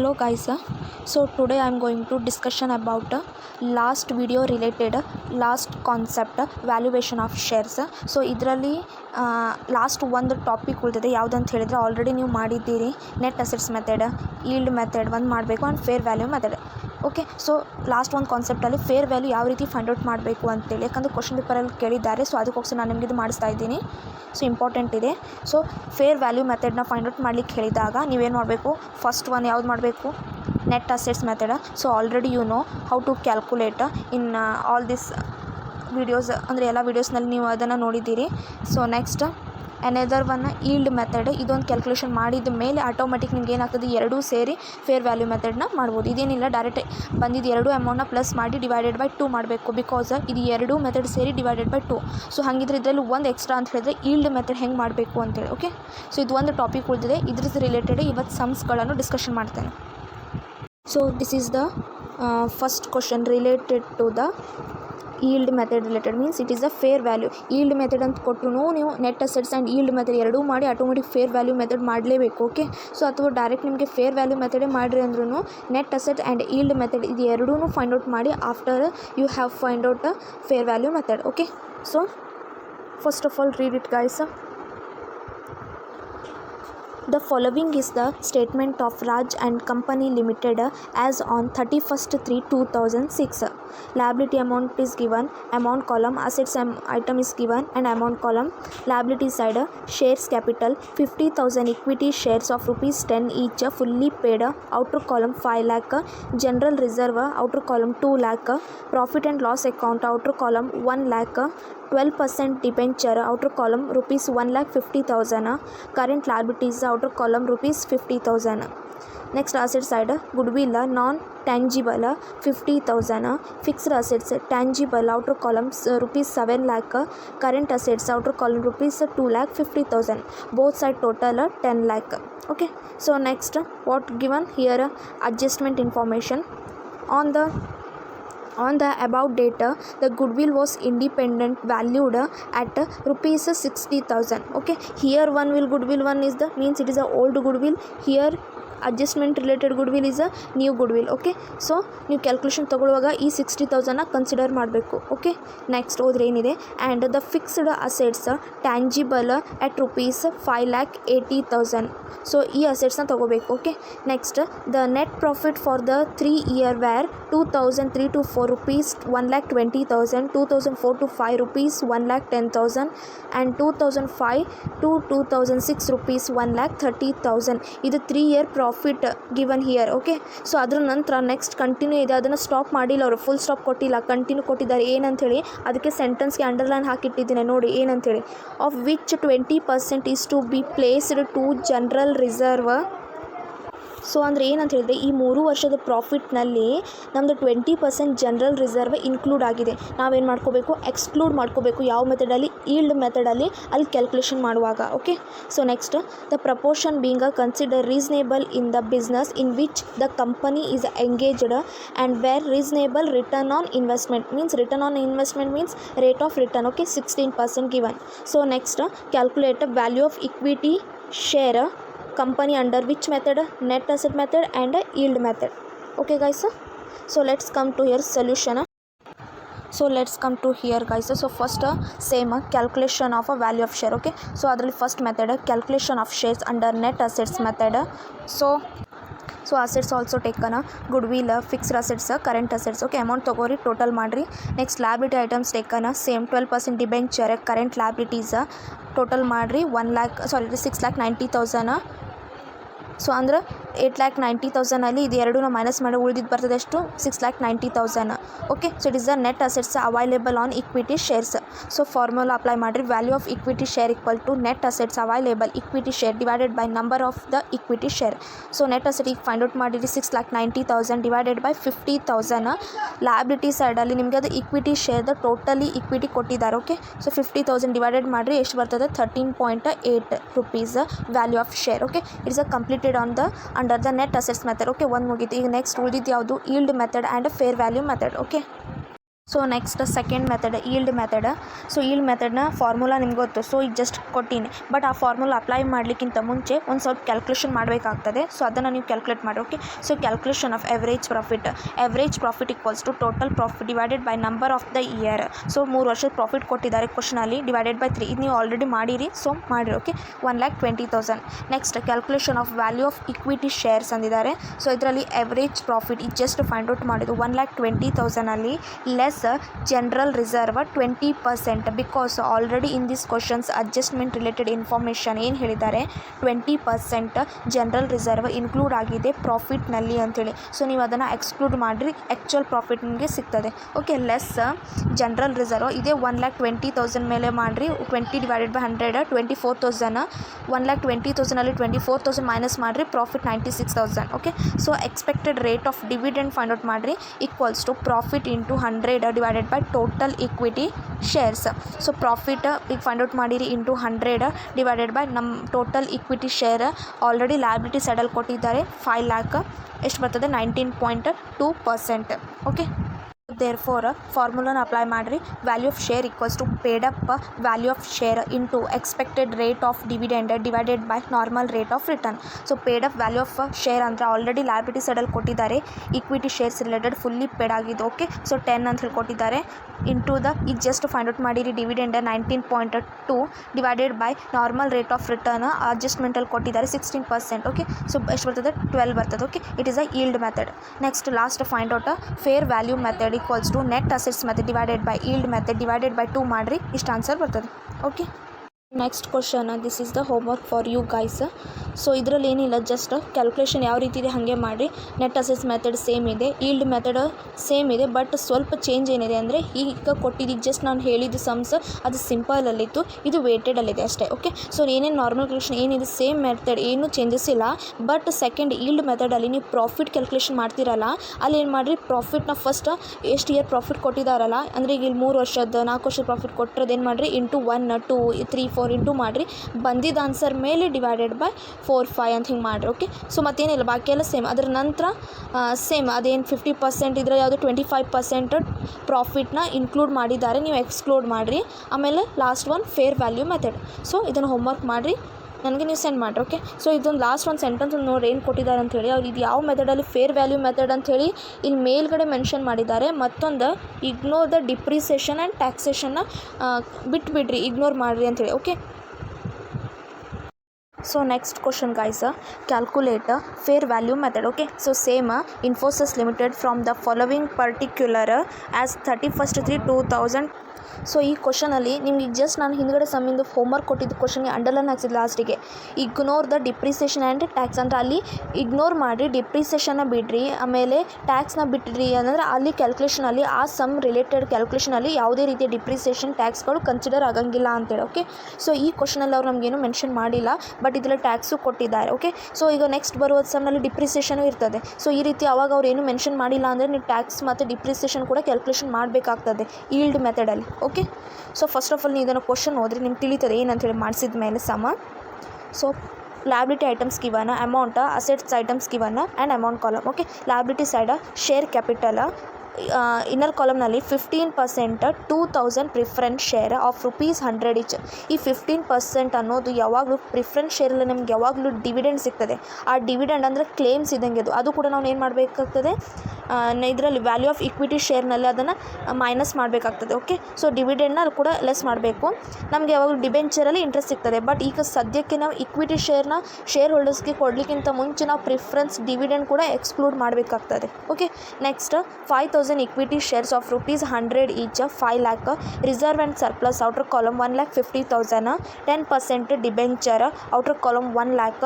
Hello guys, so today I am going to discussion about last video related last concept valuation of shares. So ಇದರಲ್ಲಿ last ಒಂದು topic ಉಳಿದಿದೆ ಯಾವುದಂತ ಹೇಳಿದರೆ already ನೀವು ಮಾಡಿದ್ದೀರಿ net assets method, yield method ಒಂದು ಮಾಡಬೇಕು and fair value method. Okay, so last ಒಂದು ಕಾನ್ಸೆಪ್ಟಲ್ಲಿ ಫೇರ್ ವ್ಯಾಲ್ಯೂ ಯಾವ ರೀತಿ ಫೈಂಡ್ ಔಟ್ ಮಾಡಬೇಕು ಅಂತೇಳಿ, ಯಾಕಂದರೆ ಕ್ವಶನ್ ಪೇಪರಲ್ಲಿ ಕೇಳಿದ್ದಾರೆ. ಸೊ ಅದಕ್ಕೋಸ್ಕರ ನಾನು ನಿಮಗೆ ಇದು ಮಾಡಿಸ್ತಾ ಇದ್ದೀನಿ. ಸೊ ಇಂಪಾರ್ಟೆಂಟ್ ಇದೆ. ಸೊ ಫೇರ್ ವ್ಯಾಲ್ಯೂ ಮೆಥಡ್ನ ಫೈಂಡ್ ಔಟ್ ಮಾಡಲಿಕ್ಕೆ ಹೇಳಿದಾಗ ನೀವೇನು ಮಾಡಬೇಕು, ಫಸ್ಟ್ ಒನ್ ಯಾವ್ದು ಮಾಡಬೇಕು, net assets method. So already you know how to calculate in all this videos, ಅಂದರೆ ಎಲ್ಲ ವೀಡಿಯೋಸ್ನಲ್ಲಿ ನೀವು ಅದನ್ನು ನೋಡಿದ್ದೀರಿ. So next another one yield method. ಇದೊಂದು ಕ್ಯಾಲ್ಕುಲೇಷನ್ ಮಾಡಿದ ಮೇಲೆ ಆಟೋಮೆಟಿಕ್ ನಿಮ್ಗೆ ಏನಾಗ್ತದೆ, ಎರಡೂ ಸೇರಿ ಫೇರ್ ವ್ಯಾಲ್ಯೂ ಮೆಥಡ್ನ ಮಾಡ್ಬೋದು. ಇದೇನಿಲ್ಲ, ಡೈರೆಕ್ಟ್ ಬಂದಿದ್ದು ಎರಡು ಅಮೌಂಟ್ನ ಪ್ಲಸ್ ಮಾಡಿ ಡಿವೈಡೆಡ್ ಬೈ 2 ಮಾಡಬೇಕು, ಬಿಕಾಸ್ ಇದು ಎರಡೂ ಮೆಥಡ್ ಸೇರಿ ಡಿವೈಡೆಡ್ ಬೈ 2. ಸೊ ಹಾಗಿದ್ರೆ ಇದರಲ್ಲಿ ಒಂದು ಎಕ್ಸ್ಟ್ರಾ ಅಂತ ಹೇಳಿದ್ರೆ ಈಲ್ಡ್ ಮೆಥಡ್ ಹೆಂಗೆ ಮಾಡಬೇಕು ಅಂತೇಳಿ. ಓಕೆ, ಸೊ ಇದು ಒಂದು ಟಾಪಿಕ್ ಉಳಿದಿದೆ, ಇದ್ರದ್ದು ರಿಲೇಟೆಡ್ ಇವತ್ತು ಸಮ್ಸ್ಗಳನ್ನು ಡಿಸ್ಕಷನ್ ಮಾಡ್ತೇನೆ. So this is the first question related to the yield method. Related means it is the fair value. Yield method ಅಂತ ಕೊಟ್ಟರು ನೀವು net assets and yield method ಎರಡೂ ಮಾಡಿ ಆಟೋಮೆಟಿಕ್ ಫೇರ್ ವ್ಯಾಲ್ಯೂ ಮೆಥಡ್ ಮಾಡಲೇಬೇಕು. Okay, so ಅಥವಾ direct ನಿಮಗೆ fair value ಮೆಥಡೇ ಮಾಡಿರಿ ಅಂದ್ರೂ net asset and yield method ಇದು ಎರಡೂ ಫೈಂಡ್ ಔಟ್ ಮಾಡಿ after you have find out fair value method. Okay, so first of all read it guys. The following is the statement of Raj and Company Limited as on 31st/3/2006. Liability amount is given, amount column, assets item is given, and amount column. Liability side, shares capital 50,000 equity shares of ₹10 each fully paid, outer column 5 lakh, general reserve outer column 2 lakh, profit and loss account outer column 1 lakh, 12% debenture outer column ₹1,50,000, current liabilities outer column ₹50,000. Next asset side, goodwill non tangible 50,000, fixed assets tangible outer column ₹7 lakh, current assets outer column ₹2,50,000, both side total 10 lakh. Okay, so next what given here, adjustment information. On the above date, the goodwill was independent valued at ₹60,000. Okay, here goodwill one is the means it is a old goodwill. Here adjustment related goodwill is a new goodwill. Okay, so ನೀವು calculation ತೊಗೊಳ್ಳುವಾಗ ಈ 60,000ನ consider ಮಾಡಬೇಕು. Okay, next ಹೋದ್ರೆ ಏನಿದೆ, and the fixed assets tangible at ₹5,80,000. So ಈ ಅಸೆಟ್ಸ್ನ ತೊಗೋಬೇಕು. Okay, next the net profit for the 3 year were 2003 to 4 rupees 1,20,000, 2004 to 5 rupees 1,10,000, and 2005 to 2006 rupees 1,30,000. ಇದು 3 year profit given here. Okay, so ಅದ್ರ ನಂತರ next continue ಇದೆ, ಅದನ್ನು stop ಮಾಡಿಲ್ಲ ಅವರು, full stop ಕೊಟ್ಟಿಲ್ಲ, ಕಂಟಿನ್ಯೂ ಕೊಟ್ಟಿದ್ದಾರೆ. ಏನಂಥೇಳಿ ಅದಕ್ಕೆ ಸೆಂಟೆನ್ಸ್ಗೆ ಅಂಡರ್ಲೈನ್ ಹಾಕಿಟ್ಟಿದ್ದೀನಿ ನೋಡಿ ಏನಂಥೇಳಿ. Of which 20% is to be placed to general reserve. So ಅಂದರೆ ಏನಂತ ಹೇಳಿದ್ರೆ, ಈ 3 ವರ್ಷದ ಪ್ರಾಫಿಟ್ನಲ್ಲಿ ನಮ್ಮದು 20% ಜನರಲ್ ರಿಸರ್ವ್ ಇನ್ಕ್ಲೂಡ್ ಆಗಿದೆ. ನಾವೇನು ಮಾಡ್ಕೋಬೇಕು, ಎಕ್ಸ್ಕ್ಲೂಡ್ ಮಾಡ್ಕೋಬೇಕು. ಯಾವ ಮೆಥಡಲ್ಲಿ, ಈಲ್ಡ್ ಮೆಥಡಲ್ಲಿ ಅಲ್ಲಿ ಕ್ಯಾಲ್ಕುಲೇಷನ್ ಮಾಡುವಾಗ. Okay, so next the proportion being consider reasonable in the business in which the company is engaged and where reasonable return on investment means return on investment means rate of return. Okay, 16% given. So next calculate value of equity share company under which method, net asset method and yield method. Okay guys, so let's come to here solution. So let's come to here guys. So first same calculation of a value of share. Okay, so adರಲ್ಲಿ first method calculation of shares under net assets method. So assets also taken, goodwill, fixed assets, current assets. Okay, amount ತಗೋರಿ, total ಮಾಡಿರಿ. Next liability items taken, same 12% debenture, current liabilities total ಮಾಡಿರಿ. 6,90,000. So ಅಂದ್ರೆ 8,90,000 ಇದು ಎರಡೂ minus ಮಾಡಿ ಉಳಿದಿದ್ದು ಬರ್ತದೆ ಎಷ್ಟು, 6,90,000. Okay, so it is the net assets available on equity shares. So formula apply ಮಾಡಿರಿ, value of equity share equal to net assets available equity share divided by number of the equity share. So net asset ಈಗ find out ಮಾಡಿರಿ 6,90,000 divided by 50,000. Liability ಸೈಡಲ್ಲಿ ನಿಮಗೆ ಅದು equity ಶೇರ್ದ totally equity ಕೊಟ್ಟಿದ್ದಾರೆ. Okay, so 50,000 divided ಮಾಡಿರಿ ಎಷ್ಟು ಬರ್ತದೆ, 13.8 rupees value of share. Okay, it's a completed on the under the net assets method. Okay, ಒಂದು ಮುಗೀತು. ಈಗ ನೆಕ್ಸ್ಟ್ ಉಳಿದಿದ್ದು ಯಾವುದು, yield method and fair value method. Okay, so next second method yield method. So yield ಮೆಥಡ್ನ formula ನಿಮ್ಗೆ ಗೊತ್ತು. So ಈಗ just ಕೊಟ್ಟೀನಿ, ಬಟ್ ಆ ಫಾರ್ಮುಲಾ ಅಪ್ಲೈ ಮಾಡಲಿಕ್ಕಿಂತ ಮುಂಚೆ ಒಂದು ಸ್ವಲ್ಪ ಕ್ಯಾಲ್ಕುಲೇಷನ್ ಮಾಡಬೇಕಾಗ್ತದೆ. ಸೊ ಅದನ್ನು ನೀವು ಕ್ಯಾಲ್ಕುಲೇಟ್ ಮಾಡಿ. Okay, so calculation of average profit equals to total profit divided by number of the year. So 3 ವರ್ಷದ ಪ್ರಾಫಿಟ್ ಕೊಟ್ಟಿದ್ದಾರೆ ಕ್ವಶನಲ್ಲಿ, ಡಿವೈಡೆಡ್ ಬೈ 3. ಇದು ನೀವು ಆಲ್ರೆಡಿ ಮಾಡಿರಿ, ಸೊ ಮಾಡಿರಿ. Okay, 1,20,000. Next calculation of value of equity shares ಅಂದಿದ್ದಾರೆ. So ಇದರಲ್ಲಿ average profit ಇದು just find out ಮಾಡಿದ್ದು 1,20,000 less general reserve 20%, because already in this questions adjustment related information ಏನು ಹೇಳಿದ್ದಾರೆ, 20% ಜನರಲ್ ರಿಸರ್ವ್ ಇನ್ಕ್ಲೂಡ್ ಆಗಿದೆ ಪ್ರಾಫಿಟ್ನಲ್ಲಿ ಅಂಥೇಳಿ. ಸೊ ನೀವು ಅದನ್ನು ಎಕ್ಸ್ಕ್ಲೂಡ್ ಮಾಡಿರಿ, ಆ್ಯಕ್ಚುಯಲ್ ಪ್ರಾಫಿಟ್ ನಿಮಗೆ ಸಿಗ್ತದೆ. ಓಕೆ, ಲೆಸ್ ಜನರಲ್ ರಿಸರ್ವ್ ಇದೇ 1,20,000 ಮೇಲೆ ಮಾಡಿರಿ. 20 ಡಿವೈಡೆಡ್ ಬೈ 100 24,000. 1,20,000 24,000 ಮೈನಸ್ ಮಾಡಿರಿ, profit 96,000. Okay, so expected rate of dividend find out ಮಾಡಿರಿ, equals to profit into 100 divided by total equity shares. So profit ಈಗ ಫೈಂಡ್ ಔಟ್ ಮಾಡಿರಿ into 100 divided by ನಮ್ಮ total equity share. Already liability ಸೈಡಲ್ಲಿ ಕೊಟ್ಟಿದ್ದಾರೆ 5 lakh. ಎಷ್ಟು ಬರ್ತದೆ, 19.2%. Okay, therefore ಫಾರ್ಮುಲಾನ apply ಮಾಡಿರಿ. Value of share equals to paid up value of share into expected rate of dividend divided by normal rate of return. So paid up value of share ಅಂದರೆ already liability ಸೈಡಲ್ಲಿ ಕೊಟ್ಟಿದ್ದಾರೆ, equity shares related fully paid ಆಗಿದ್ದು. Okay, so 10 ಅಂತ ಹೇಳಿ ಕೊಟ್ಟಿದ್ದಾರೆ, into the ಈಗ just find out ಮಾಡಿರಿ dividend 19.2 divided by normal rate of return ಅಡ್ಜಸ್ಟ್ಮೆಂಟಲ್ಲಿ ಕೊಟ್ಟಿದ್ದಾರೆ 16%. ಓಕೆ, ಸೊ ಎಷ್ಟು ಬರ್ತದೆ, 12 ಬರ್ತದೆ. Okay, it is a yield method. Next last find out fair value method equals to net assets method divided by yield method divided by 2 ಮಾಡಿರಿ, ಇಷ್ಟು answer ಬರ್ತದೆ. Okay, next question, this is the homework for you guys. So ಇದರಲ್ಲಿ ಏನಿಲ್ಲ, just calculation ಯಾವ ರೀತಿ ಇದೆ ಹಾಗೆ ಮಾಡಿ. ನೆಟ್ ಅಸೆಟ್ಸ್ ಮೆಥಡ್ ಸೇಮ್ ಇದೆ, ಈಲ್ಡ್ ಮೆಥಡ್ ಸೇಮ್ ಇದೆ, ಬಟ್ ಸ್ವಲ್ಪ ಚೇಂಜ್ ಏನಿದೆ ಅಂದರೆ ಈಗ ಕೊಟ್ಟಿದ್ದೀಗ ಜಸ್ಟ್ ನಾನು ಹೇಳಿದ್ದು ಸಮ್ಸ್ ಅದು ಸಿಂಪಲಲ್ಲಿತ್ತು, ಇದು ವೇಟೆಡಲ್ಲಿದೆ ಅಷ್ಟೇ. ಓಕೆ, ಸೊ ಏನೇನು ನಾರ್ಮಲ್ ಕ್ಯಾಲ್ಕುಲೇಷನ್ ಏನಿದೆ ಸೇಮ್ ಮೆಥಡ್, ಏನೂ ಚೇಂಜಸ್ ಇಲ್ಲ. ಬಟ್ ಸೆಕೆಂಡ್ ಈಲ್ಡ್ ಮೆಥಡಲ್ಲಿ ನೀವು ಪ್ರಾಫಿಟ್ ಕ್ಯಾಲ್ಕುಲೇಷನ್ ಮಾಡ್ತೀರಲ್ಲ, ಅಲ್ಲಿ ಏನು ಮಾಡಿರಿ, ಪ್ರಾಫಿಟ್ನ ಫಸ್ಟ್ ಎಷ್ಟು ಇಯರ್ ಪ್ರಾಫಿಟ್ ಕೊಟ್ಟಿದ್ದಾರಲ್ಲ, ಅಂದರೆ ಈಗ ಇಲ್ಲಿ 3 ವರ್ಷದ 4 ವರ್ಷದ ಪ್ರಾಫಿಟ್ ಕೊಟ್ಟಿರೋದು ಏನು ಮಾಡಿರಿ, ಇಂಟು 1 2 3 4 ಇಂಟು ಮಾಡಿರಿ, ಬಂದಿದ್ದ ಆನ್ಸರ್ ಮೇಲೆ ಡಿವೈಡೆಡ್ ಬೈ 4 5 ಅಂತ ಹಿಂಗೆ ಮಾಡಿರಿ. ಓಕೆ, ಸೊ ಮತ್ತೇನಿಲ್ಲ, ಬಾಕಿ ಎಲ್ಲ ಸೇಮ್. ಅದರ ನಂತರ ಸೇಮ್ ಅದೇನು 50% ಇದ್ರೆ ಯಾವುದು 25% ಪ್ರಾಫಿಟ್ನ ಇನ್ಕ್ಲೂಡ್ ಮಾಡಿದ್ದಾರೆ, ನೀವು ಎಕ್ಸ್ಕ್ಲೂಡ್ ಮಾಡಿರಿ. ಆಮೇಲೆ last one fair value method. So ಇದನ್ನು ಹೋಮ್ವರ್ಕ್ ಮಾಡಿರಿ, ನನಗೆ ನೀವು ಸೆಂಡ್ ಮಾಡಿರಿ. ಓಕೆ, ಸೊ ಇದೊಂದು ಲಾಸ್ಟ್ ಒಂದು ಸೆಂಟೆನ್ಸ್ ನೋಡಿ ಏನು ಕೊಟ್ಟಿದ್ದಾರೆ ಅಂಥೇಳಿ, ಅವ್ರು ಇದು ಯಾವ ಮೆಥಡಲ್ಲಿ ಫೇರ್ ವ್ಯಾಲ್ಯೂ ಮೆಥಡ್ ಅಂಥೇಳಿ ಇಲ್ಲಿ ಮೇಲ್ಗಡೆ ಮೆನ್ಷನ್ ಮಾಡಿದ್ದಾರೆ. ಮತ್ತೊಂದು ಇಗ್ನೋರ್ ದ ಡಿಪ್ರಿಸಿಯೇಷನ್ ಆ್ಯಂಡ್ ಟ್ಯಾಕ್ಸೇಷನ್ನ ಬಿಟ್ಬಿಡ್ರಿ, ಇಗ್ನೋರ್ ಮಾಡಿರಿ ಅಂಥೇಳಿ. Okay, so next question guys, calculate fair value method. Okay, so same Infosys limited from the following particular as 31/3/2000. So ಈ ಕ್ವಶನಲ್ಲಿ ನಿಮ್ಗೆ ಈಗ ಜಸ್ಟ್ ನಾನು ಹಿಂದ್ಗಡೆ ಸಮ್ಮಿಂದು ಹೋಮ್ವರ್ಕ್ ಕೊಟ್ಟಿದ್ದು ಕ್ವಶನ್ಗೆ ಅಂಡರ್ಲೈನ್ ಹಾಕ್ಸಿದ್ದು ಲಾಸ್ಟಿಗೆ, ignore the depreciation and tax ಅಂದರೆ ಅಲ್ಲಿ ಇಗ್ನೋರ್ ಮಾಡಿ ಡಿಪ್ರಿಸಿಯೇಷನ್ನ ಬಿಡ್ರಿ, ಆಮೇಲೆ ಟ್ಯಾಕ್ಸ್ನ ಬಿಟ್ರಿ ಅಂದರೆ ಅಲ್ಲಿ ಕ್ಯಾಲ್ಕುಲೇಷನಲ್ಲಿ ಆ ಸಮ್ ರಿಲೇಟೆಡ್ ಕ್ಯಾಲ್ಕುಲೇಷನಲ್ಲಿ ಯಾವುದೇ ರೀತಿಯ ಡಿಪ್ರಿಸಿಯೇಷನ್ ಟ್ಯಾಕ್ಸ್ಗಳು ಕನ್ಸಿಡರ್ ಆಗಂಗಿಲ್ಲ ಅಂತೇಳಿ. ಓಕೆ, ಸೊ ಈ ಕ್ವಶನಲ್ಲಿ ಅವ್ರು ನಮಗೇನು ಮೆನ್ಷನ್ ಮಾಡಿಲ್ಲ, ಬಟ್ ಇದರಲ್ಲಿ ಟ್ಯಾಕ್ಸು ಕೊಟ್ಟಿದ್ದಾರೆ. ಓಕೆ, ಸೊ ಈಗ ನೆಕ್ಸ್ಟ್ ಬರುವ ಸಮ್ನಲ್ಲಿ ಡಿಪ್ರಿಸಿಯೇಷನು ಇರ್ತದೆ. ಸೊ ಈ ರೀತಿ ಅವಾಗ ಅವ್ರು ಏನು ಮೆನ್ಷನ್ ಮಾಡಿಲ್ಲ ಅಂದರೆ ನೀವು ಟ್ಯಾಕ್ಸ್ ಮತ್ತು ಡಿಪ್ರಿಸಿಯೇಷನ್ ಕೂಡ ಕ್ಯಾಲ್ಕುಲೇಷನ್ ಮಾಡಬೇಕಾಗ್ತದೆ ಈಲ್ಡ್ ಮೆಥಡಲ್ಲಿ. Okay, so first of all ನೀವು ಇದನ್ನು ಕ್ವಶನ್ ಓದ್ರಿ, ನಿಮ್ಗೆ ತಿಳಿತದೆ ಏನಂತೇಳಿ ಮಾಡಿಸಿದ ಮೇಲೆ ಸಮ. So liability items given, amount, assets items given and amount column. Okay, liability side share capital, inner ಕಾಲಮ್ನಲ್ಲಿ 15% 2000 ಪ್ರಿಫರೆನ್ಸ್ ಶೇರ್ ಆಫ್ ₹100 ಈಚ್. ಈ 15% ಅನ್ನೋದು ಯಾವಾಗಲೂ ಪ್ರಿಫರೆನ್ಸ್ ಶೇರಲ್ಲಿ ನಮ್ಗೆ ಯಾವಾಗಲೂ ಡಿವಿಡೆಂಡ್ ಸಿಗ್ತದೆ. ಆ ಡಿವಿಡೆಂಡ್ ಅಂದರೆ ಕ್ಲೇಮ್ಸ್ ಇದ್ದಂಗೆ ಅದು ಕೂಡ ನಾವು ಏನು ಮಾಡಬೇಕಾಗ್ತದೆ, ಇದರಲ್ಲಿ ವ್ಯಾಲ್ಯೂ ಆಫ್ ಇಕ್ವಿಟಿ ಶೇರ್ನಲ್ಲಿ ಅದನ್ನು ಮೈನಸ್ ಮಾಡಬೇಕಾಗ್ತದೆ. ಓಕೆ, ಸೊ ಡಿವಿಡೆಂಡ್ನ ಅಲ್ಲಿ ಕೂಡ ಲೆಸ್ ಮಾಡಬೇಕು. ನಮಗೆ ಯಾವಾಗಲೂ ಡಿಬೆಂಚರಲ್ಲಿ ಇಂಟ್ರೆಸ್ಟ್ ಸಿಗ್ತದೆ, ಬಟ್ ಈಗ ಸದ್ಯಕ್ಕೆ ನಾವು ಇಕ್ವಿಟಿ ಶೇರ್ನ ಶೇರ್ ಹೋಲ್ಡರ್ಸ್ಗೆ ಕೊಡಲಿಕ್ಕಿಂತ ಮುಂಚೆ ನಾವು ಪ್ರಿಫರೆನ್ಸ್ ಡಿವಿಡೆಂಡ್ ಕೂಡ ಎಕ್ಸ್ಕ್ಲೂಡ್ ಮಾಡಬೇಕಾಗ್ತದೆ. Okay, next 5,000 equity shares of ₹100 each, 5 lakh, reserve and surplus, outer column 1,50,000, 10% debenture, outer column 1 lakh,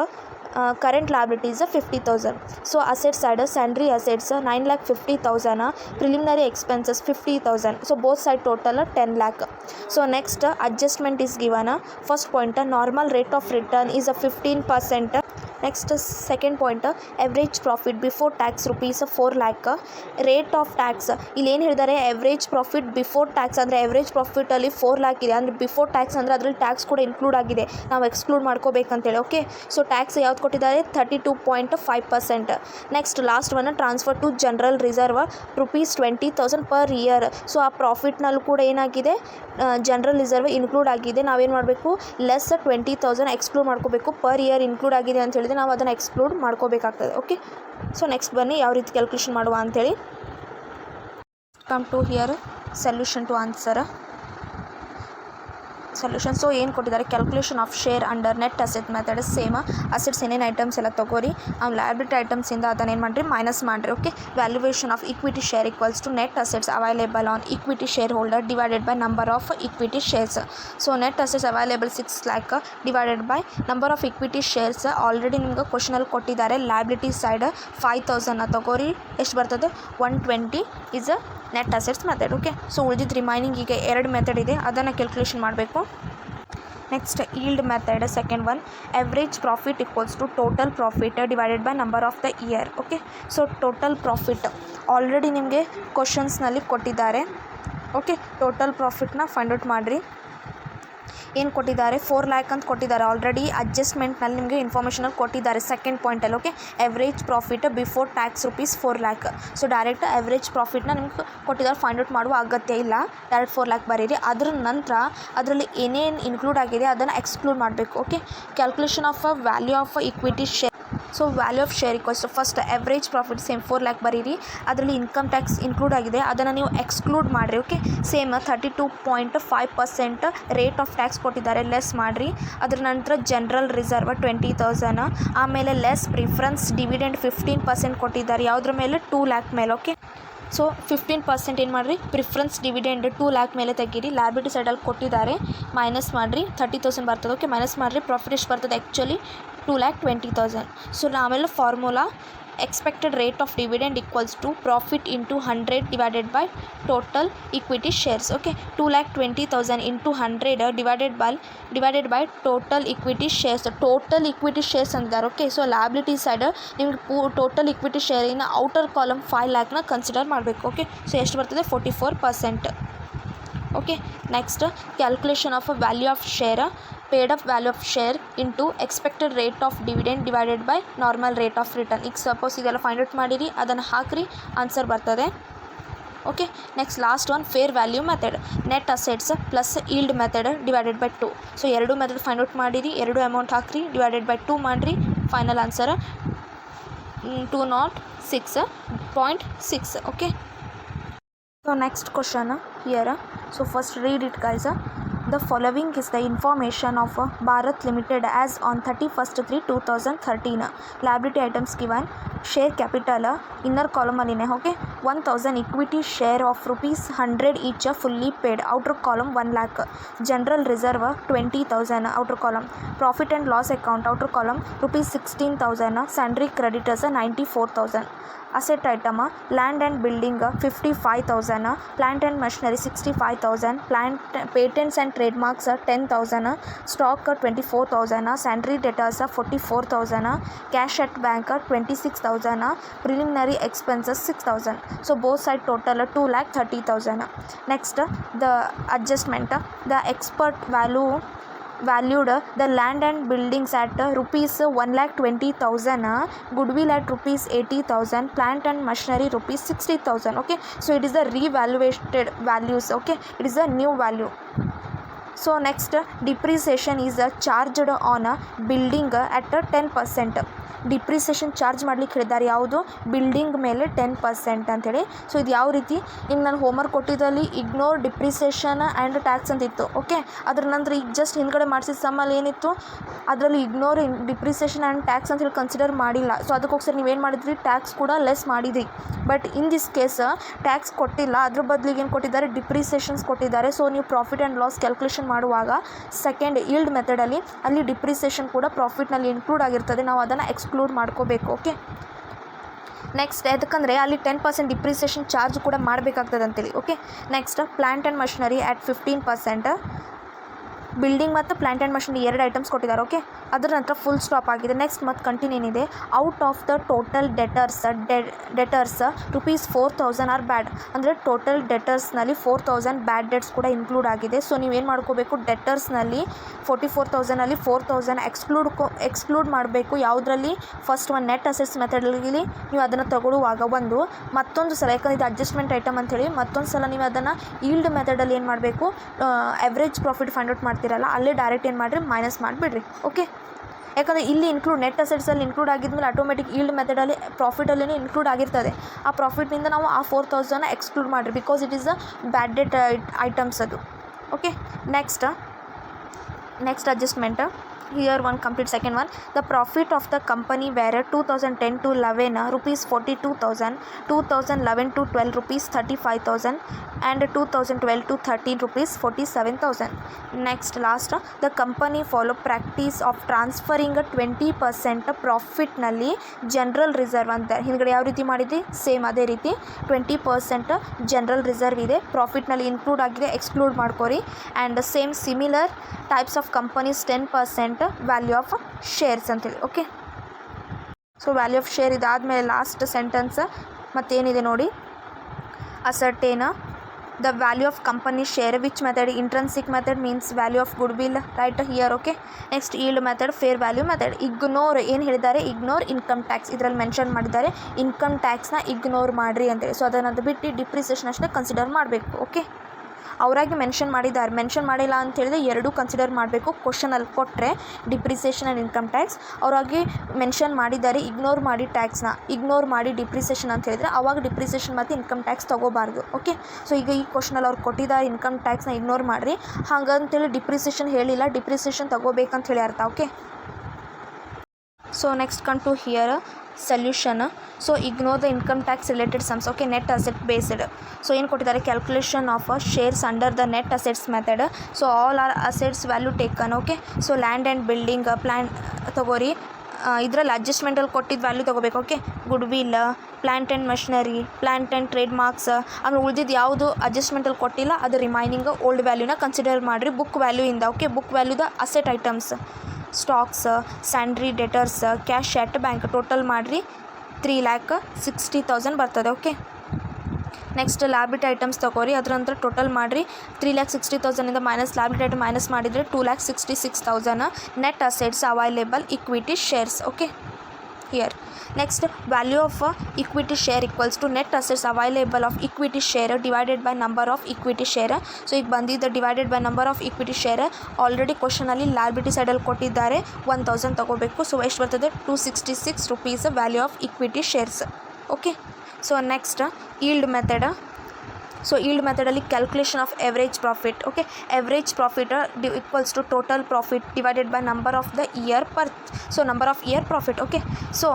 current liabilities 50,000. So asset side, sundry assets 9,50,000, preliminary expenses 50,000. So both side total 10 lakh. So next adjustment is given. First point, normal rate of return is 15%. Next second point average profit before tax rupees 4 lac. Rate of tax ಇಲ್ಲಿ ಏನು ಹೇಳಿದ್ದಾರೆ, average profit before tax ಅಂದರೆ average ಪ್ರಾಫಿಟಲ್ಲಿ 4 lac ಇದೆ ಅಂದರೆ before tax ಅಂದರೆ ಅದರಲ್ಲಿ tax ಕೂಡ include ಆಗಿದೆ, ನಾವು ಎಕ್ಸ್ಕ್ಲೂಡ್ ಮಾಡ್ಕೋಬೇಕಂತೇಳಿ. ಓಕೆ, ಸೊ ಟ್ಯಾಕ್ಸ್ ಯಾವ್ದು ಕೊಟ್ಟಿದ್ದಾರೆ 32.5%. Next last one transfer to general reserve rupees 20,000 per year. So ಆ ಪ್ರಾಫಿಟ್ನಲ್ಲೂ ಕೂಡ ಏನಾಗಿದೆ, ಜನರಲ್ ರಿಸರ್ವ್ ಇನ್ಕ್ಲೂಡ್ ಆಗಿದೆ. ನಾವೇನು ಮಾಡಬೇಕು, ಲೆಸ್ 20,000 ಎಕ್ಸ್ಕ್ಲೂಡ್ ಮಾಡ್ಕೋಬೇಕು. ಪರ್ ಇಯರ್ ಇನ್ಕ್ಲೂಡ್ ಆಗಿದೆ ಅಂತ ಹೇಳಿದ್ರೆ ನಾವು ಅದನ್ನು ಎಕ್ಸ್ಕ್ಲೂಡ್ ಮಾಡ್ಕೋಬೇಕಾಗ್ತದೆ. ಓಕೆ, ಸೊ ನೆಕ್ಸ್ಟ್ ಬನ್ನಿ ಯಾವ ರೀತಿ ಕ್ಯಾಲ್ಕುಲೇಷನ್ ಮಾಡುವ ಅಂಥೇಳಿ. Come to here solution to answer solution. So ಏನು ಕೊಟ್ಟಿದ್ದಾರೆ, calculation of share under net asset method. Same assets ಏನೇನು ಐಟಮ್ಸ್ ಎಲ್ಲ ತೊಗೋರಿ, ಅವ್ನು ಲಯಬಿಲಿಟಿ ಐಟಮ್ಸಿಂದ ಅದನ್ನೇನು ಮಾಡಿರಿ, ಮೈನಸ್ ಮಾಡಿರಿ. Okay, valuation of equity share equals to net assets available on equity share holder divided by number of equity shares. So net assets available 6 lac divided by number of equity shares. Already ನಿಮ್ಗೆ ಕ್ವಶನಲ್ಲಿ ಕೊಟ್ಟಿದ್ದಾರೆ. Liability side 5,000 ತೊಗೋರಿ, ಎಷ್ಟು ಬರ್ತದೆ 120 is a net assets method. Okay, so ಉಳಿದಿದ್ದು remaining ಈಗ 2 method ಇದೆ, ಅದನ್ನು calculation ಮಾಡಬೇಕು. Next yield method second one, average profit equals to total profit divided by number of the year. Okay, so total profit already ನಿಮಗೆ ಕ್ವಶನ್ಸ್ನಲ್ಲಿ ಕೊಟ್ಟಿದ್ದಾರೆ. Okay, total ಪ್ರಾಫಿಟ್ನ find out ಮಾಡಿರಿ. ಏನು ಕೊಟ್ಟಿದ್ದಾರೆ, 4 ಲ್ಯಾಕ್ ಅಂತ ಕೊಟ್ಟಿದ್ದಾರೆ. ಆಲ್ರೆಡಿ ಅಡ್ಜಸ್ಟ್ಮೆಂಟ್ನಲ್ಲಿ ನಿಮಗೆ ಇನ್ಫಾರ್ಮೇಷನಲ್ಲಿ ಕೊಟ್ಟಿದ್ದಾರೆ ಸೆಕೆಂಡ್ ಪಾಯಿಂಟಲ್ಲಿ. Okay, average profit before tax rupees 4 lakh. So direct average ಪ್ರಾಫಿಟ್ನ ನಿಮ್ಗೆ ಕೊಟ್ಟಿದ್ದಾರೆ, ಫೈಂಡ್ ಔಟ್ ಮಾಡುವ ಅಗತ್ಯ ಇಲ್ಲ, ಡೈರೆಕ್ಟ್ 4 ಲ್ಯಾಕ್ ಬರೀರಿ. ಅದರ ನಂತರ ಅದರಲ್ಲಿ ಏನೇನು ಇನ್ಕ್ಲೂಡ್ ಆಗಿದೆ ಅದನ್ನು ಎಕ್ಸ್ಕ್ಲೂಡ್ ಮಾಡಬೇಕು. Okay, calculation of value of equity share. So value of share equals to first average profit same 4 lakh ಬರೀರಿ. ಅದರಲ್ಲಿ ಇನ್ಕಮ್ ಟ್ಯಾಕ್ಸ್ ಇನ್ಕ್ಲೂಡ್ ಆಗಿದೆ, ಅದನ್ನು ನೀವು ಎಕ್ಸ್ಕ್ಲೂಡ್ ಮಾಡಿರಿ. Okay, same 32.5% rate of tax ಕೊಟ್ಟಿದ್ದಾರೆ, ಲೆಸ್ ಮಾಡಿರಿ. ಅದರ ನಂತರ ಜನರಲ್ ರಿಸರ್ವ್ 20,000, ಆಮೇಲೆ ಲೆಸ್ ಪ್ರಿಫರೆನ್ಸ್ ಡಿವಿಡೆಂಡ್ 15% ಕೊಟ್ಟಿದ್ದಾರೆ. ಯಾವುದ್ರ ಮೇಲೆ 2 ಲ್ಯಾಕ್ ಮೇಲೆ. ಓಕೆ, ಸೊ 15% ಏನು ಮಾಡಿರಿ, ಪ್ರಿಫರೆನ್ಸ್ ಡಿವಿಡೆಂಡ್ 2 ಲ್ಯಾಕ್ ಮೇಲೆ ತೆಗೀರಿ. ಲಯಬಿಲಿಟಿ ಸೈಡಲ್ಲಿ ಕೊಟ್ಟಿದ್ದಾರೆ, ಮೈನಸ್ ಮಾಡಿರಿ, 30,000 ಬರ್ತದೆ. ಓಕೆ, ಮೈನಸ್ ಮಾಡಿರಿ, ಪ್ರಾಫಿಟ್ ಎಷ್ಟು ಬರ್ತದೆ ಆ್ಯಕ್ಚುಲಿ 2,20,000. ಸೊ ಆಮೇಲೆ formula expected rate of dividend equals to profit into 100 divided by total equity shares. Okay, 2,20,000 into 100 divided by total equity shares. Total equity shares ಅಂದಿದ್ದಾರೆ. Okay, so liability side ನಿಮ್ಗೆ total equity ಶೇರಿನ outer column 5 ಲ್ಯಾಕ್ನ consider ಮಾಡಬೇಕು. Okay, so ಎಷ್ಟು ಬರ್ತದೆ 44%. Okay, next calculation of value of share, paid up value of share into expected rate of dividend divided by normal rate of return. ಈಗ suppose ಇದೆಲ್ಲ find out ಮಾಡಿರಿ, ಅದನ್ನು ಹಾಕಿರಿ, answer ಬರ್ತದೆ. Okay, next last one fair value method, net assets plus yield method divided by 2. So ಎರಡು method find out ಮಾಡಿರಿ, ಎರಡು amount ಹಾಕಿರಿ, ಡಿವೈಡೆಡ್ ಬೈ 2 ಮಾಡಿರಿ, final answer 206.6. Okay, so next question here. So first read it guys. The following is the information of Bharat Limited as on 31/3/2013. Liability items given. Share capital inner column aline. Okay, 1,000 equity share of rupees 100 each fully paid. Outer column 1 lakh. General reserve 20,000. Outer column. Profit and loss account. Outer column rupees 16,000. Sundry creditors 94,000. Asset item, land and building 55,000, plant and machinery 65,000, patents and trademarks 10,000, stock 24,000, sundry debtors 44,000, cash at bank 26,000, preliminary expenses 6,000. So both side total 2,30,000. Next, the adjustment, the expert valued the land and buildings at rupees 1,20,000, goodwill at rupees 80,000, plant and machinery rupees 60,000. Okay, so it is the revaluated values. Okay, it is a new value. So next, depreciation is charged on a building at 10%. Depreciation charge ಮಾಡ್ಲಿಕ್ಕೆ ಹೇಳಿದ್ದಾರೆ, ಯಾವುದು building ಮೇಲೆ 10% ಅಂಥೇಳಿ. So ಇದು ಯಾವ ರೀತಿ, ಈಗ ನಾನು ಹೋಮ್ವರ್ಕ್ ಕೊಟ್ಟಿದ್ದಲ್ಲಿ ಇಗ್ನೋರ್ ಡಿಪ್ರಿಸಿಯೇಷನ್ ಆ್ಯಂಡ್ ಟ್ಯಾಕ್ಸ್ ಅಂತಿತ್ತು. ಓಕೆ, ಅದ್ರ ನಂತರ ಈಗ ಜಸ್ಟ್ ಹಿಂದ್ಗಡೆ ಮಾಡಿಸಿದ ಸಮ್ಮಲ್ಲಿ ಏನಿತ್ತು, ಅದರಲ್ಲಿ ಇಗ್ನೋರ್ ಡಿಪ್ರಿಸಿಯೇಷನ್ ಆ್ಯಂಡ್ ಟ್ಯಾಕ್ಸ್ ಅಂತೇಳಿ ಕನ್ಸಿಡರ್ ಮಾಡಿಲ್ಲ. ಸೊ ಅದಕ್ಕೋಸ್ಕರ ನೀವೇನು ಮಾಡಿದ್ರಿ, ಟ್ಯಾಕ್ಸ್ ಕೂಡ ಲೆಸ್ ಮಾಡಿದ್ರಿ. But in this case tax ಕೊಟ್ಟಿಲ್ಲ, ಅದ್ರ ಬದಲಿಗೆ ಏನು ಕೊಟ್ಟಿದ್ದಾರೆ, ಡಿಪ್ರಿಸಿಯೇಷನ್ಸ್ ಕೊಟ್ಟಿದ್ದಾರೆ. ಸೊ ನೀವು ಪ್ರಾಫಿಟ್ ಆ್ಯಂಡ್ ಲಾಸ್ ಕ್ಯಾಲ್ಕುಲೇಷನ್ ಮಾಡುವಾಗ ಸೆಕೆಂಡ್ ಈಲ್ಡ್ ಮೆಥಡಲ್ಲಿ ಅಲ್ಲಿ ಡಿಪ್ರಿಸಿಯೇಷನ್ ಕೂಡ ಪ್ರಾಫಿಟ್ನಲ್ಲಿ ಇನ್ಕ್ಲೂಡ್ ಆಗಿರ್ತದೆ, ನಾವು ಅದನ್ನು ಎಕ್ಸ್ಕ್ಲೂಡ್ ಮಾಡ್ಕೋಬೇಕು. ಓಕೆ, ನೆಕ್ಸ್ಟ್ ಯಾಕಂದರೆ ಅಲ್ಲಿ 10% ಡಿಪ್ರಿಸಿಯೇಷನ್ ಚಾರ್ಜ್ ಕೂಡ ಮಾಡಬೇಕಾಗ್ತದೆ ಅಂತೇಳಿ. Okay, next plant and machinery at 15%, building ಮತ್ತು ಪ್ಲಾಂಟ್ ಆ್ಯಂಡ್ ಮಷಿನ್ 2 ಐಟಮ್ಸ್ ಕೊಟ್ಟಿದ್ದಾರೆ. ಓಕೆ, ಅದರ ನಂತರ ಫುಲ್ ಸ್ಟಾಪ್ ಆಗಿದೆ. ನೆಕ್ಸ್ಟ್ ಮತ್ತು ಕಂಟಿನ್ಯೂ ಏನಿದೆ, out of the total debtors ₹4,000 are bad. ಅಂದರೆ ಟೋಟಲ್ ಡೆಟರ್ಸ್ನಲ್ಲಿ 4,000 ಬ್ಯಾಡ್ ಡೆಟ್ಸ್ ಕೂಡ ಇನ್ಕ್ಲೂಡ್ ಆಗಿದೆ. ಸೊ ನೀವೇನು ಮಾಡ್ಕೋಬೇಕು, ಡೆಟರ್ಸ್ನಲ್ಲಿ 44,000ಅಲ್ಲಿ 4,000 ಎಕ್ಸ್ಕ್ಲೂಡ್ ಮಾಡಬೇಕು. ಯಾವುದರಲ್ಲಿ? ಫಸ್ಟ್ ಒಂದು ನೆಟ್ ಅಸೆಟ್ಸ್ ಮೆಥಡಲ್ಲಿ ನೀವು ಅದನ್ನು ತಗೊಳ್ಳುವಾಗ ಮತ್ತೊಂದು ಸಲ, ಯಾಕಂದರೆ ಇದು ಅಡ್ಜಸ್ಟ್ಮೆಂಟ್ ಐಟಮ್ ಅಂಥೇಳಿ, ಮತ್ತೊಂದು ಸಲ ನೀವು ಅದನ್ನು ಈಲ್ಡ್ ಮೆಥಡಲ್ಲಿ ಏನು ಮಾಡಬೇಕು, ಎವ್ರೇಜ್ ಪ್ರಾಫಿಟ್ ಫೈಂಡ್ ಔಟ್ ಮಾಡ್ತೀರಲ್ಲ, ಅಲ್ಲೇ ಡೈರೆಕ್ಟ್ ಏನು ಮಾಡಿರಿ, ಮೈನಸ್ ಮಾಡಿಬಿಡ್ರಿ. ಓಕೆ, ಯಾಕಂದರೆ ಇಲ್ಲಿ ನೆಟ್ ಅಸೆಟ್ಸಲ್ಲಿ ಇನ್ಕ್ಲೂಡ್ ಆಗಿದ್ಮೇಲೆ ಆಟೋಮೆಟಿಕ್ ಈಲ್ಡ್ ಮೆಥಡಲ್ಲಿ ಪ್ರಾಫಿಟಲ್ಲೇ ಇನ್ಕ್ಲೂಡ್ ಆಗಿರ್ತದೆ. ಆ ಪ್ರಾಫಿಟ್ನಿಂದ ನಾವು ಆ 4,000 ಎಕ್ಸ್ಕ್ಲೂಡ್ ಮಾಡಿರಿ, because it is a bad debt items ಅದು. Okay, next adjustment. Here one complete second one. The profit of the company were 2010 to 11 ₹42,000, 2011 to 12 ₹35,000, and 2012 to 13 ₹47,000. Next last, the company follow practice of transferring 20% ಪ್ರಾಫಿಟ್ನಲ್ಲಿ general reserve ಅಂತ ಹಿಂದ್ಗಡೆ ಯಾವ ರೀತಿ ಮಾಡಿದ್ವಿ, same ಅದೇ ರೀತಿ 20% general reserve ಇದೆ, ಪ್ರಾಫಿಟ್ನಲ್ಲಿ ಇನ್ಕ್ಲೂಡ್ ಆಗಿದೆ, ಎಕ್ಸ್ಕ್ಲೂಡ್ ಮಾಡ್ಕೋರಿ. And same similar types of companies 10% value of shares ಅಂತೇಳಿ. Okay, so value of share ಇದಾದಮೇಲೆ ಲಾಸ್ಟ್ ಸೆಂಟೆನ್ಸ್ ಮತ್ತೇನಿದೆ ನೋಡಿ, ascertain the value of company share which method, intrinsic method means value of goodwill, right here. Okay, next yield method, fair value method. Ignore ಏನು ಹೇಳಿದ್ದಾರೆ, ignore income tax, ಇದರಲ್ಲಿ mention ಮಾಡಿದ್ದಾರೆ income ಟ್ಯಾಕ್ಸ್ನ ignore ಮಾಡಿರಿ ಅಂತೇಳಿ. So ಅದನ್ನು ಬಿಟ್ಟು depreciation ಅಷ್ಟೇ ಕನ್ಸಿಡರ್ ಮಾಡಬೇಕು. ಓಕೆ, ಅವರಾಗಿ ಮೆನ್ಷನ್ ಮಾಡಿದ್ದಾರೆ, ಮೆನ್ಷನ್ ಮಾಡಿಲ್ಲ ಅಂತ ಹೇಳಿದ್ರೆ ಎರಡೂ ಕನ್ಸಿಡರ್ ಮಾಡಬೇಕು. ಕ್ವಶನಲ್ಲಿ ಕೊಟ್ಟರೆ ಡಿಪ್ರಿಸಿಯೇಷನ್ ಆ್ಯಂಡ್ ಇನ್ಕಮ್ ಟ್ಯಾಕ್ಸ್, ಅವರಾಗಿ ಮೆನ್ಷನ್ ಮಾಡಿದ್ದಾರೆ ಇಗ್ನೋರ್ ಮಾಡಿ ಟ್ಯಾಕ್ಸ್ನ, ಇಗ್ನೋರ್ ಮಾಡಿ ಡಿಪ್ರಿಸಿಯೇಷನ್ ಅಂತ ಹೇಳಿದ್ರೆ ಅವಾಗ ಡಿಪ್ರಿಸಿಯೇಷನ್ ಮತ್ತು ಇನ್ಕಮ್ ಟ್ಯಾಕ್ಸ್ ತೊಗೋಬಾರ್ದು. ಓಕೆ, ಸೊ ಈಗ ಈ ಕ್ವಶನಲ್ಲಿ ಅವ್ರು ಕೊಟ್ಟಿದ್ದಾರೆ ಇನ್ಕಮ್ ಟ್ಯಾಕ್ಸ್ನ ಇಗ್ನೋರ್ ಮಾಡಿರಿ, ಹಾಗಂತೇಳಿ ಡಿಪ್ರಿಸಿಯೇಷನ್ ಹೇಳಿಲ್ಲ, ಡಿಪ್ರಿಸಿಯೇಷನ್ ತೊಗೋಬೇಕಂತ ಹೇಳಿ ಅರ್ಥ. Okay, so next come to here solution. So ignore the income tax related sums. Okay, net asset based. So ಏನು ಕೊಟ್ಟಿದ್ದಾರೆ, calculation of shares under the net assets method. So all are assets value taken. Okay, so land and building plan ತಗೋರಿ, ಇದರಲ್ಲಿ ಅಡ್ಜಸ್ಟ್ಮೆಂಟಲ್ಲಿ ಕೊಟ್ಟಿದ್ದು value ತೊಗೋಬೇಕು. Okay, goodwill, plant and machinery, plant and trade marks, ಆಮೇಲೆ ಉಳಿದಿದ್ದು ಯಾವುದು ಅಡ್ಜಸ್ಟ್ಮೆಂಟಲ್ಲಿ ಕೊಟ್ಟಿಲ್ಲ ಅದು ರಿಮೈನಿಂಗ್ ಓಲ್ಡ್ ವ್ಯಾಲ್ಯೂನ ಕನ್ಸಿಡರ್ ಮಾಡಿರಿ ಬುಕ್ ವ್ಯಾಲ್ಯೂಯಿಂದ. ಓಕೆ, ಬುಕ್ ವ್ಯಾಲ್ಯೂದ asset items, stocks, sundry, debtors, cash at bank total ಮಾಡಿರಿ 3,60,000 ಬರ್ತದೆ. ಓಕೆ, ನೆಕ್ಸ್ಟ್ ಲ್ಯಾಬಿಲಿಟಿ ಐಟಮ್ಸ್ ತೊಗೋರಿ, ಅದರ ನಂತರ ಟೋಟಲ್ ಮಾಡಿರಿ 3,60,000ಇಂದ ಮೈನಸ್ ಲ್ಯಾಬಿಲಿಟಿ ಐಟಮ್ ಮೈನಸ್ ಮಾಡಿದರೆ 2,66,000. Net assets available equity shares. Okay, here next value of equity share equals to net assets available of equity share divided by number of equity share. So ಈಗ ಬಂದಿದ್ದ divided by number of equity share already ಕ್ವಶನಲ್ಲಿ liability ಸೈಡಲ್ಲಿ ಕೊಟ್ಟಿದ್ದಾರೆ 1,000 ತೊಗೋಬೇಕು. ಸೊ ಎಷ್ಟು ಬರ್ತದೆ, ₹266 value of equity shares. Okay, so next yield method. So yield ಮೆಥಡಲ್ಲಿ calculation of average profit. Okay, average profit equals to total profit divided by number of the year number of year profit. Okay, so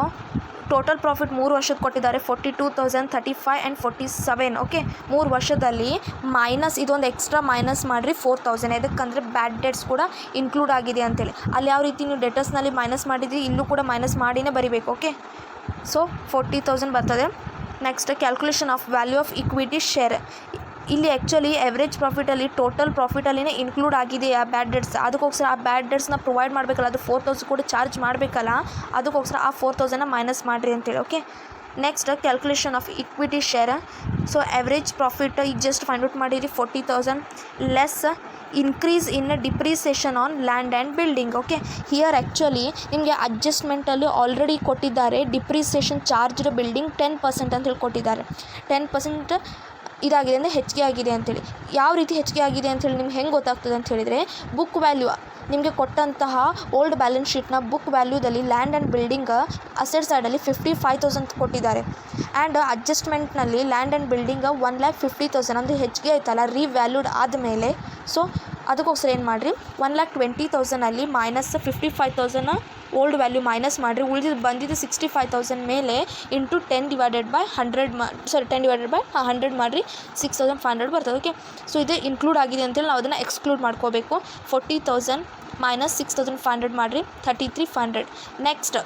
total profit 3 ವರ್ಷದ ಕೊಟ್ಟಿದ್ದಾರೆ 42,000, 35 and 47. Okay, 3 ವರ್ಷದಲ್ಲಿ minus ಇದೊಂದು extra minus ಮಾಡಿರಿ 4,000. ಎದಕ್ಕಂದರೆ ಬ್ಯಾಡ್ debts ಕೂಡ include ಆಗಿದೆ ಅಂತೇಳಿ. ಅಲ್ಲಿ ಯಾವ ರೀತಿ ನೀವು ಡೆಟರ್ಸ್ನಲ್ಲಿ ಮೈನಸ್ ಮಾಡಿದ್ರಿ, ಇಲ್ಲೂ ಕೂಡ ಮೈನಸ್ ಮಾಡಿನೇ ಬರೀಬೇಕು. ಓಕೆ, ಸೊ 40,000 ಬರ್ತದೆ. Next calculation of value of equity share. ಇಲ್ಲಿ ಆ್ಯಕ್ಚುಲಿ ಎವರೇಜ್ ಪ್ರಾಫಿಟಲ್ಲಿ ಟೋಟಲ್ ಪ್ರಾಫಿಟಲ್ಲಿನೇ ಇನ್ಕ್ಲೂಡ್ ಆಗಿದೆ ಆ ಬ್ಯಾಡ್ ಡೆಟ್ಸ್. ಅದಕ್ಕೋಸ್ಕರ ಆ ಬ್ಯಾಡ್ ಡೆಟ್ಸ್ನ ಪ್ರೊವೈಡ್ ಮಾಡಬೇಕಲ್ಲ, ಅದು 4,000 ಕೂಡ ಚಾರ್ಜ್ ಮಾಡಬೇಕಲ್ಲ, ಅದಕ್ಕೋಸ್ಕರ ಆ 4,000ನ ಮೈನಸ್ ಮಾಡಿರಿ ಅಂತೇಳಿ. Okay, next calculation of equity share. So average profit ಈಗ ಜಸ್ಟ್ ಫೈಂಡ್ ಔಟ್ ಮಾಡಿರಿ 40,000 less increase in depreciation on land and building. Okay, here actually ನಿಮಗೆ ಅಡ್ಜಸ್ಟ್ಮೆಂಟಲ್ಲಿ ಆಲ್ರೆಡಿ ಕೊಟ್ಟಿದ್ದಾರೆ ಡಿಪ್ರಿಸಿಯೇಷನ್ ಚಾರ್ಜ್ಡ್ ಬಿಲ್ಡಿಂಗ್ 10% ಅಂತ ಹೇಳಿ ಕೊಟ್ಟಿದ್ದಾರೆ. 10% ಇದಾಗಿದೆ ಅಂದರೆ ಹೆಚ್ಚಿಗೆ ಆಗಿದೆ ಅಂಥೇಳಿ. ಯಾವ ರೀತಿ ಹೆಚ್ಚಿಗೆ ಆಗಿದೆ ಅಂಥೇಳಿ ನಿಮ್ಗೆ ಹೆಂಗೆ ಗೊತ್ತಾಗ್ತದೆ ಅಂತ ಹೇಳಿದರೆ, ಬುಕ್ ವ್ಯಾಲ್ಯೂ ನಿಮಗೆ ಕೊಟ್ಟಂತಹ ಓಲ್ಡ್ ಬ್ಯಾಲೆನ್ಸ್ ಶೀಟ್ನ ಬುಕ್ ವ್ಯಾಲ್ಯೂದಲ್ಲಿ ಲ್ಯಾಂಡ್ ಆ್ಯಂಡ್ ಬಿಲ್ಡಿಂಗ್ ಅಸೆಟ್ ಸೈಡಲ್ಲಿ 55,000 ಕೊಟ್ಟಿದ್ದಾರೆ. ಆ್ಯಂಡ್ ಅಡ್ಜಸ್ಟ್ಮೆಂಟ್ನಲ್ಲಿ ಲ್ಯಾಂಡ್ ಆ್ಯಂಡ್ ಬಿಲ್ಡಿಂಗ್ 1,50,000 ಅಂದರೆ ಹೆಚ್ಚಿಗೆ ಆಯ್ತಲ್ಲ ರೀವ್ಯಾಲ್ಯೂಡ್ ಆದಮೇಲೆ. ಸೊ ಅದಕ್ಕೋಸ್ಕರ ಏನು ಮಾಡಿರಿ, 1,20,000ಅಲ್ಲಿ ಮೈನಸ್ 55,000 ಓಲ್ಡ್ ವ್ಯಾಲ್ಯೂ ಮೈನಸ್ ಮಾಡಿರಿ, ಉಳಿದಿದ್ದು ಬಂದಿದ್ದು 65,000 ಮೇಲೆ ಇಂಟು 10 ಡಿವೈಡೆಡ್ ಬೈ 100 ಮಾಡಿರಿ 6,500 ಬರ್ತದೆ. ಓಕೆ, ಸೊ ಇದು ಇನ್ಕ್ಲೂಡ್ ಆಗಿದೆ ಅಂತೇಳಿ ನಾವು ಅದನ್ನು ಎಕ್ಸ್ಕ್ಲೂಡ್ ಮಾಡ್ಕೋಬೇಕು. 40,000 ಮೈನಸ್ 6,500 ಮಾಡಿರಿ 33,500. ನೆಕ್ಸ್ಟ್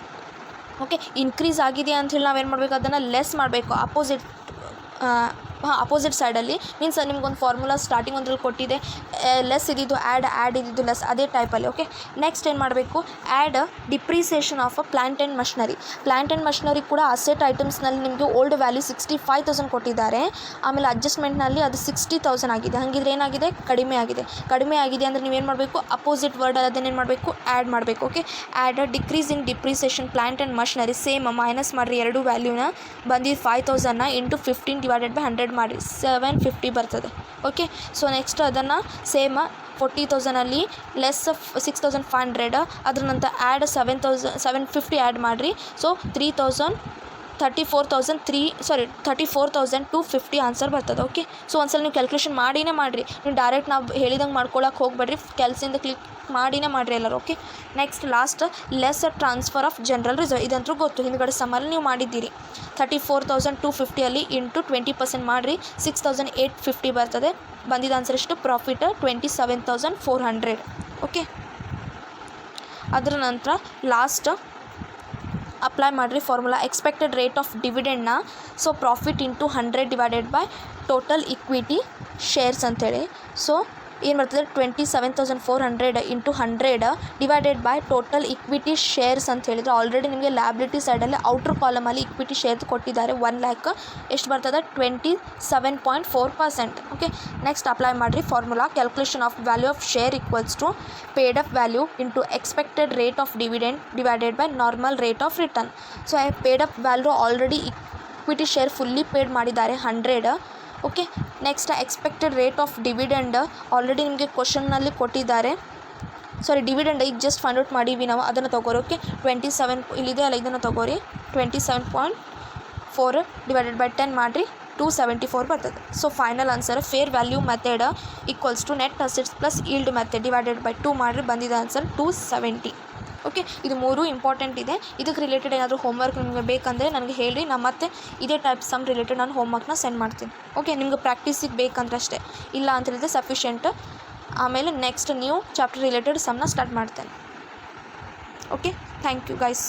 ಓಕೆ, ಇನ್ಕ್ರೀಸ್ ಆಗಿದೆ ಅಂಥೇಳಿ ನಾವೇನು ಮಾಡಬೇಕು, ಅದನ್ನು ಲೆಸ್ ಮಾಡಬೇಕು. ಅಪೋಸಿಟ್ ಅಪೋಸಿಟ್ ಸೈಡಲ್ಲಿ ಮೀನ್ಸ್ ನಿಮ್ಗೊಂದು ಫಾರ್ಮುಲಾ ಸ್ಟಾರ್ಟಿಂಗ್ ಒಂದ್ರಲ್ಲಿ ಕೊಟ್ಟಿದೆ, ಲೆಸ್ ಇದ್ದಿದ್ದು ಆ್ಯಡ್ ಇದ್ದಿದ್ದು ಲೆಸ್, ಅದೇ ಟೈಪಲ್ಲಿ. ಓಕೆ, ನೆಕ್ಸ್ಟ್ ಏನು ಮಾಡಬೇಕು, add depreciation of a plant and machinery. Plant and machinery ಕೂಡ ಅಸೆಟ್ ಐಟಮ್ಸ್ನಲ್ಲಿ ನಿಮಗೆ ಓಲ್ಡ್ ವ್ಯಾಲ್ಯೂ 65,000 ಕೊಟ್ಟಿದ್ದಾರೆ, ಆಮೇಲೆ ಅಡ್ಜಸ್ಟ್ಮೆಂಟ್ನಲ್ಲಿ ಅದು 60,000 ಆಗಿದೆ. ಹಾಗಿದ್ರೆ ಏನಾಗಿದೆ, ಕಡಿಮೆ ಆಗಿದೆ ಅಂದರೆ ನೀವೇನು ಮಾಡಬೇಕು, ಅಪೋಸಿಟ್ ವರ್ಡಲ್ಲಿ ಅದನ್ನೇನು ಮಾಡಬೇಕು, ಆ್ಯಡ್ ಮಾಡಬೇಕು. Okay, add decrease in depreciation plant and machinery, same minus ಮಾಡಿರಿ ಎರಡು ವ್ಯಾಲ್ಯೂನ, ಬಂದಿದ್ದು 5,000ನ ಇಂಟು 15 ಡಿವೈಡೆಡ್ ಬೈ 100 ಮಾಡಿರಿ, 750 ಬರ್ತದೆ. ಓಕೆ, ಸೊ ನೆಕ್ಸ್ಟ್ ಅದನ್ನು ಸೇಮ್ 40,000ಅಲ್ಲಿ ಲೆಸ್ 6,500, ಅದ್ರ ನಂತರ ಆ್ಯಡ್ 750 ಆ್ಯಡ್ ಮಾಡಿರಿ. ಸೊ 34,250 ಆನ್ಸರ್ ಬರ್ತದೆ. ಓಕೆ, ಸೊ ಒಂದ್ಸಲ ನೀವು ಕ್ಯಾಲ್ಕುಲೇಷನ್ ಮಾಡಿನೇ ಮಾಡಿರಿ, ನೀವು ಡೈರೆಕ್ಟ್ ನಾವು ಹೇಳಿದಂಗೆ ಮಾಡ್ಕೊಳಕ್ಕೆ ಹೋಗ್ಬೇಡ್ರಿ, ಕೆಲಸದಿಂದ ಕ್ಲಿಕ್ ಮಾಡಿನೇ ಮಾಡಿರಿ ಎಲ್ಲರೂ. Okay, next last less transfer of general reserve. ಇದಂತೂ ಗೊತ್ತು, ಹಿಂದ್ಗಡೆ ಸಮ್ಮಲ್ಲಿ ನೀವು ಮಾಡಿದ್ದೀರಿ. 34,250ಅಲ್ಲಿ ಇಂಟು 20% ಮಾಡಿರಿ, 6,850 ಬರ್ತದೆ. ಬಂದಿದ್ದ ಆನ್ಸರ್ ಎಷ್ಟು, ಪ್ರಾಫಿಟ್ 27,400. ಓಕೆ, ಅದರ ನಂತರ ಲಾಸ್ಟ್ ಅಪ್ಲೈ ಮಾಡಿರಿ ಫಾರ್ಮುಲಾ ಎಕ್ಸ್ಪೆಕ್ಟೆಡ್ ರೇಟ್ ಆಫ್ ಡಿವಿಡೆಂಡ್ನ. So profit into 100 divided by total equity shares ಅಂಥೇಳಿ. ಸೊ ಏನು ಬರ್ತದೆ, 27,400 into 100 divided by total equity shares ಅಂತ ಹೇಳಿದರೆ, ಆಲ್ರೆಡಿ ನಿಮಗೆ ಲ್ಯಾಬಿಲಿಟಿ ಸೈಡಲ್ಲಿ ಔಟ್ರ್ ಕಾಲಮಲ್ಲಿ ಇಕ್ವಿಟಿ ಶೇರ್ಸ್ ಕೊಟ್ಟಿದ್ದಾರೆ 1 ಲ್ಯಾಕ್. ಎಷ್ಟು ಬರ್ತದೆ, 27.4%. ಓಕೆ, ನೆಕ್ಸ್ಟ್ ಅಪ್ಲೈ ಮಾಡಿರಿ formula calculation of value of share equals to paid up value into expected rate of dividend divided by normal rate of return. So paid up value already equity share fully paid ಮಾಡಿದ್ದಾರೆ 100. Okay, next expected rate of dividend already ನಿಮಗೆ ಕ್ವಶನ್ನಲ್ಲಿ ಕೊಟ್ಟಿದ್ದಾರೆ. Dividend ಈಗ just find out ಮಾಡೀವಿ ನಾವು, ಅದನ್ನು ತೊಗೋರಿ. Okay, 27 ಇಲ್ಲಿದೆ ಅಲ್ಲ, ಇದನ್ನು ತೊಗೋರಿ. 27.4 ಡಿವೈಡೆಡ್ ಬೈ 10 ಮಾಡಿರಿ, 274 ಬರ್ತದೆ. So final answer fair value method equals to net assets plus yield method divided by 2 ಮಾಡಿರಿ, ಬಂದಿದ್ದ ಆನ್ಸರ್ 270. ಓಕೆ, ಇದು 3 ಇಂಪಾರ್ಟೆಂಟ್ ಇದೆ. ಇದಕ್ಕೆ ರಿಲೇಟೆಡ್ ಏನಾದರೂ ಹೋಮ್ವರ್ಕ್ ನಿಮಗೆ ಬೇಕಂದರೆ ನನಗೆ ಹೇಳಿ, ನಾನು ಮತ್ತೆ ಇದೇ ಟೈಪ್ ಸಮ್ ರಿಲೇಟೆಡ್ ನಾನು ಹೋಮ್ವರ್ಕ್ನ ಸೆಂಡ್ ಮಾಡ್ತೀನಿ. ಓಕೆ, ನಿಮ್ಗೆ ಪ್ರಾಕ್ಟೀಸಿಗೆ ಬೇಕಂದ್ರೆ ಅಷ್ಟೇ, ಇಲ್ಲ ಅಂತ ಹೇಳಿದ್ರೆ ಸಫಿಷಿಯೆಂಟ್. ಆಮೇಲೆ ನೆಕ್ಸ್ಟ್ ನ್ಯೂ ಚಾಪ್ಟರ್ ರಿಲೇಟೆಡ್ ಸಮ್ನ ಸ್ಟಾರ್ಟ್ ಮಾಡ್ತೇನೆ. Okay, thank you guys.